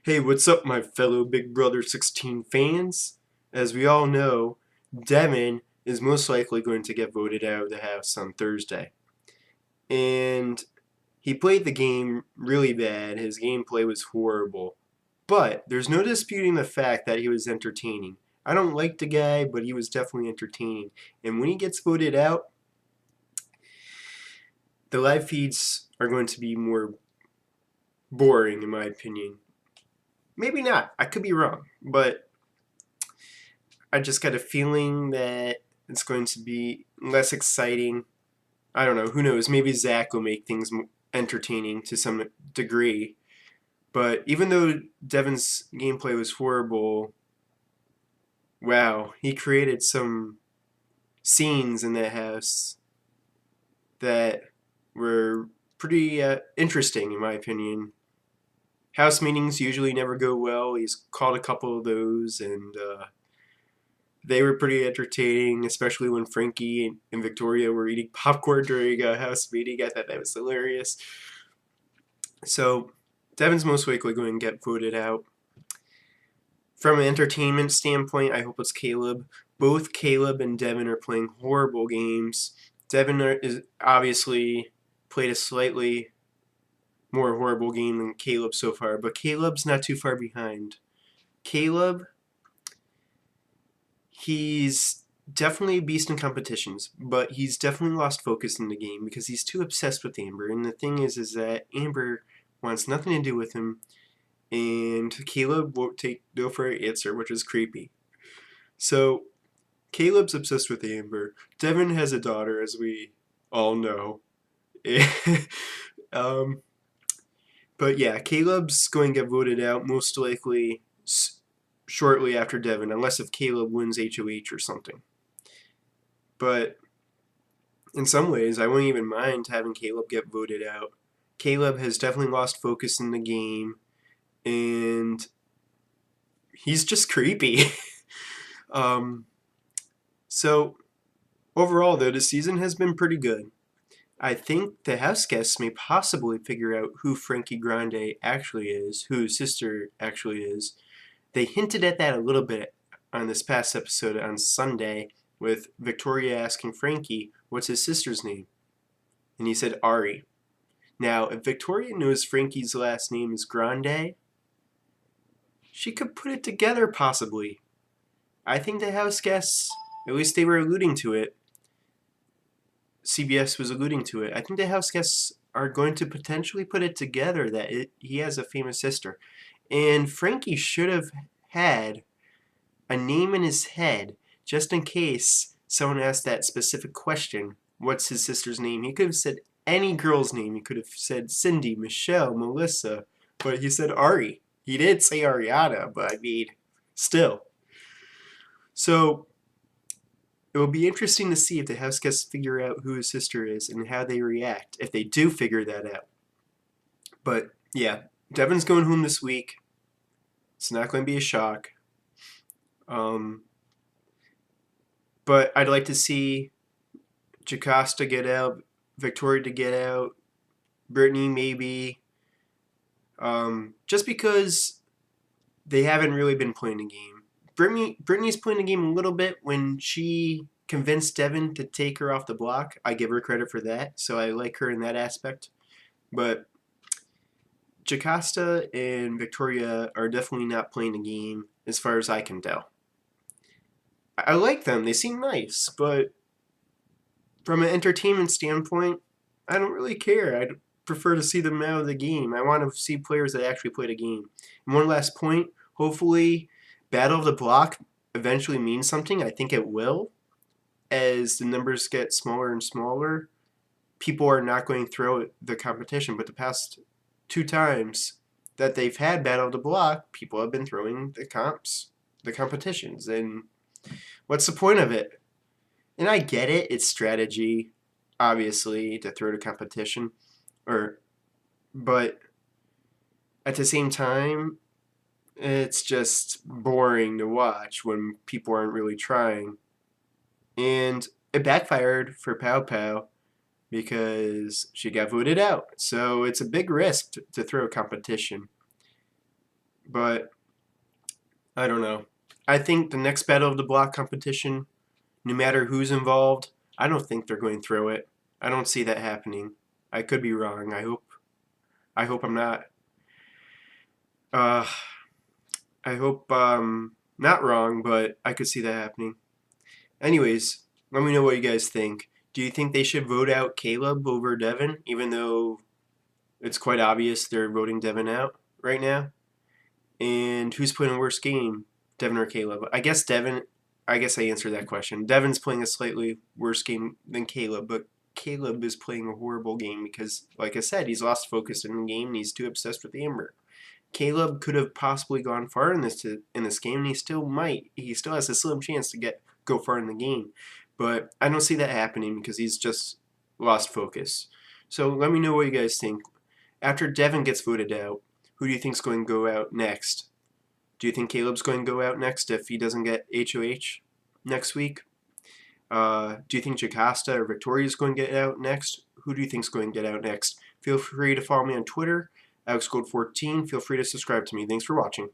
Hey, what's up, my fellow Big Brother 16 fans? As we all know, Devin is most likely going to get voted out of the house on Thursday. And he played the game really bad. His gameplay was horrible. But there's no disputing the fact that he was entertaining. I don't like the guy, but he was definitely entertaining. And when he gets voted out, the live feeds are going to be more boring, in my opinion. Maybe not. I could be wrong. But I just got a feeling that it's going to be less exciting. I don't know. Who knows? Maybe Zach will make things entertaining to some degree. But even though Devin's gameplay was horrible, wow, he created some scenes in that house that were pretty interesting, in my opinion. House meetings usually never go well. He's called a couple of those, and they were pretty entertaining, especially when Frankie and Victoria were eating popcorn during a house meeting. I thought that was hilarious. So, Devin's most likely going to get voted out. From an entertainment standpoint, I hope it's Caleb. Both Caleb and Devin are playing horrible games. Devin is obviously played a slightly more horrible game than Caleb so far, but Caleb's not too far behind. Caleb, he's definitely a beast in competitions, but he's definitely lost focus in the game because he's too obsessed with Amber. And the thing is that Amber wants nothing to do with him, and Caleb won't take no for an answer, which is creepy. So Caleb's obsessed with Amber. Devin has a daughter, as we all know. um, but yeah, Caleb's going to get voted out most likely shortly after Devin, unless if Caleb wins HOH or something. But in some ways, I wouldn't even mind having Caleb get voted out. Caleb has definitely lost focus in the game, and he's just creepy. um, so, overall, though, the season has been pretty good. I think the house guests may possibly figure out who Frankie Grande actually is, who his sister actually is. They hinted at that a little bit on this past episode on Sunday with Victoria asking Frankie, what's his sister's name? And he said Ari. Now, if Victoria knows Frankie's last name is Grande, she could put it together possibly. I think the house guests, at least they were alluding to it, CBS was alluding to it, I think the house guests are going to potentially put it together that he has a famous sister. And Frankie should have had a name in his head just in case someone asked that specific question, what's his sister's name? He could have said any girl's name. He could have said Cindy, Michelle, Melissa, but he said Ari. He did say Ariana, but I mean, still. So it will be interesting to see if the house guests figure out who his sister is and how they react if they do figure that out. But yeah, Devin's going home this week. It's not going to be a shock. But I'd like to see Jocasta get out, Victoria to get out, Brittany maybe. Just because they haven't really been playing the game. Brittany's playing the game a little bit when she convinced Devin to take her off the block. I give her credit for that, so I like her in that aspect. But Jocasta and Victoria are definitely not playing the game as far as I can tell. I like them. They seem nice, but from an entertainment standpoint, I don't really care. I'd prefer to see them out of the game. I want to see players that actually play the game. And one last point, hopefully Battle of the Block eventually means something. I think it will. As the numbers get smaller and smaller, people are not going to throw the competition. But the past 2 times that they've had Battle of the Block, people have been throwing the competitions. And what's the point of it? And I get it, it's strategy, obviously, to throw to competition. But at the same time, it's just boring to watch when people aren't really trying. And it backfired for Pow Pow because she got voted out. So it's a big risk to throw a competition. But I don't know. I think the next Battle of the Block competition, no matter who's involved, I don't think they're going to throw it. I don't see that happening. I could be wrong. I hope I'm not. Uh, I hope not wrong, but I could see that happening. Anyways, let me know what you guys think. Do you think they should vote out Caleb over Devin, even though it's quite obvious they're voting Devin out right now? And who's playing a worse game, Devin or Caleb? I guess Devin. I guess I answered that question. Devin's playing a slightly worse game than Caleb, but Caleb is playing a horrible game because, like I said, he's lost focus in the game and he's too obsessed with Amber. Caleb could have possibly gone far in this game, and he still might. He still has a slim chance to go far in the game, but I don't see that happening because he's just lost focus. So let me know what you guys think. After Devin gets voted out, who do you think is going to go out next? Do you think Caleb's going to go out next if he doesn't get HOH next week? Do you think Jocasta or Victoria is going to get out next? Who do you think is going to get out next? Feel free to follow me on Twitter, AlexGold14. Feel free to subscribe to me. Thanks for watching.